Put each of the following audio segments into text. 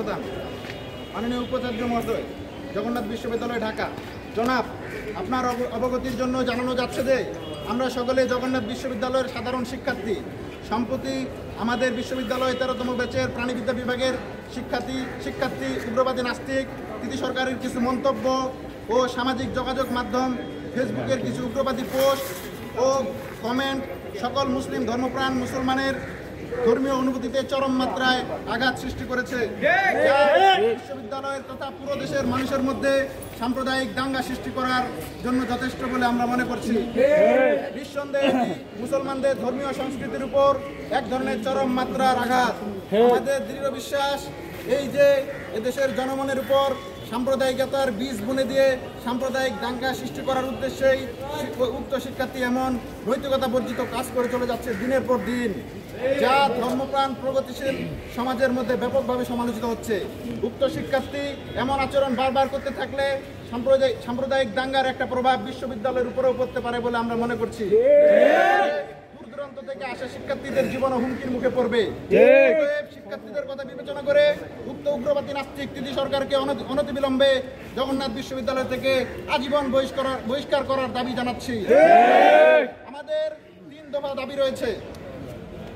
প্রধান মাননীয় উপাচার্য মহোদয়, জগন্নাথ বিশ্ববিদ্যালয় ঢাকা। জনাব, আপনার অবগতির জন্য জানানো যাচ্ছে যে আমরা সকলে জগন্নাথ বিশ্ববিদ্যালয়ের সাধারণ শিক্ষার্থী। সম্প্রতি আমাদের বিশ্ববিদ্যালয় 13তম ব্যাচের প্রাণিবিদ্যা বিভাগের শিক্ষার্থী উগ্রবাদী নাস্তিক তিথি সরকারের কিছু মন্তব্য ও সামাজিক যোগাযোগ মাধ্যম ফেসবুকের কিছু উগ্রবাদী পোস্ট ও কমেন্ট সকল মুসলিম ধর্মপ্রাণ মুসলমানের ধর্মীয় অনুভূতিতে চরম মাত্রায় আঘাত সৃষ্টি করেছে, যা বিশ্ববিদ্যালয়ের তথা পুরো দেশের মানুষের মধ্যে সাম্প্রদায়িক দাঙ্গা সৃষ্টি করার জন্য যথেষ্ট বলে আমরা মনে করছি। নিঃসন্দেহে মুসলমানদের ধর্মীয় সংস্কৃতির উপর এক ধরনের চরম মাত্রার আঘাত। আমাদের দৃঢ় বিশ্বাস এই যে এদেশের জনমনের উপর সাম্প্রদায়িকতার বীজ বুনে দিয়ে সাম্প্রদায়িক দাঙ্গা সৃষ্টি করার উদ্দেশ্যেই উক্ত শিক্ষার্থী এমন নৈতিকতা বর্জিত কাজ করে চলে যাচ্ছে দিনের পর দিন, যা ধর্মপ্রাণ প্রগতিশীল সমাজের মধ্যে ব্যাপকভাবে সমালোচিত হচ্ছে। উক্ত শিক্ষার্থী এমন আচরণ বারবার করতে থাকলে সাম্প্রদায়িক দাঙ্গার একটা প্রভাব বিশ্ববিদ্যালয়ের উপরেও পড়তে পারে বলে আমরা মনে করছি। দূর দূরান্ত থেকে আসা শিক্ষার্থীদের জীবন হুমকির মুখে পড়বে। শিক্ষার্থীদের কথা বিবেচনা করে উক্ত উগ্রবাদী নাস্তিক তিথি সরকারকে অনতিবিলম্বে জগন্নাথ বিশ্ববিদ্যালয় থেকে আজীবন বহিষ্কার করার দাবি জানাচ্ছি। আমাদের 3 দফা দাবি রয়েছে।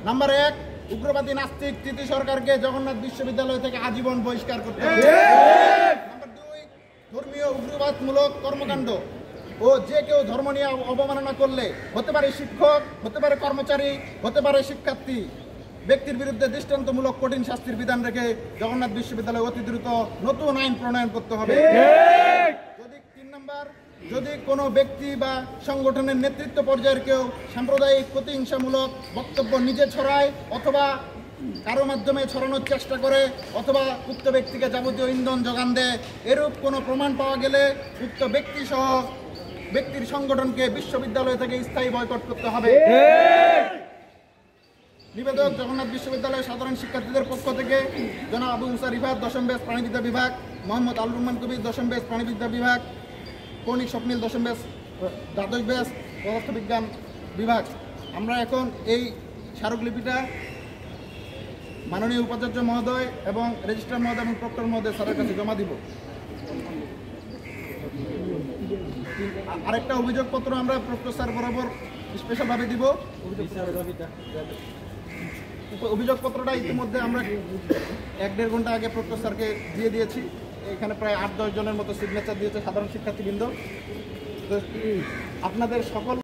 নাম্বার 1, উগ্রবাদী নাস্তিক তিথি সরকারকে জগন্নাথ বিশ্ববিদ্যালয় থেকে আজীবন বহিষ্কার করতে হবে। নাম্বার 2, ধর্মীয় উগ্রবাদমূলক কর্মকাণ্ড ও যে কেউ ধর্ম নিয়ে অবমাননা করলে, হতে পারে শিক্ষক, হতে পারে কর্মচারী, হতে পারে শিক্ষার্থী, ব্যক্তির বিরুদ্ধে দৃষ্টান্তমূলক কঠিন শাস্তির বিধান রেখে জগন্নাথ বিশ্ববিদ্যালয় অতি দ্রুত নতুন আইন প্রণয়ন করতে হবে। 3 নম্বর, যদি কোনো ব্যক্তি বা সংগঠনের নেতৃত্ব পর্যায়ের কেউ সাম্প্রদায়িক প্রতিহিংসামূলক বক্তব্য নিজে ছড়ায় অথবা কারো মাধ্যমে ছড়ানোর চেষ্টা করে অথবা উক্ত ব্যক্তিকে যাবতীয় ইন্ধন যোগান দেয়, এরূপ কোনো প্রমাণ পাওয়া গেলে উক্ত ব্যক্তির সংগঠনকে বিশ্ববিদ্যালয় থেকে স্থায়ী বয়কট করতে হবে। নিবেদক, জগন্নাথ বিশ্ববিদ্যালয়ের সাধারণ শিক্ষার্থীদের পক্ষ থেকে জনাব আবু মুসা রিফাত, 10ম ব্যাচ প্রাণিবিদ্যা বিভাগ, মোহাম্মদ আল রহমান কবির, 10ম ব্যাচ প্রাণিবিদ্যা বিভাগ, কৌণিক স্বপ্নিল, 10ম ব্যাচ, দ্বাদশ ব্যাচ পদার্থবিজ্ঞান বিভাগ। আমরা এখন এই স্মারকলিপিটা মাননীয় উপাচার্য মহোদয় এবং রেজিস্ট্রার মহোদয় এবং প্রক্টর মহোদয় স্যারের কাছে জমা দিব। আরেকটা অভিযোগপত্র আমরা প্রক্টর স্যার বরাবর স্পেশালভাবে দিব। অভিযোগপত্রটা ইতিমধ্যে আমরা 1-1.5 ঘন্টা আগে প্রক্টর স্যারকে দিয়ে দিয়েছি। এখানে প্রায় 8-10 জনের মতো সিগনেচার দিয়েছে সাধারণ শিক্ষার্থীবৃন্দ। আপনাদের সকল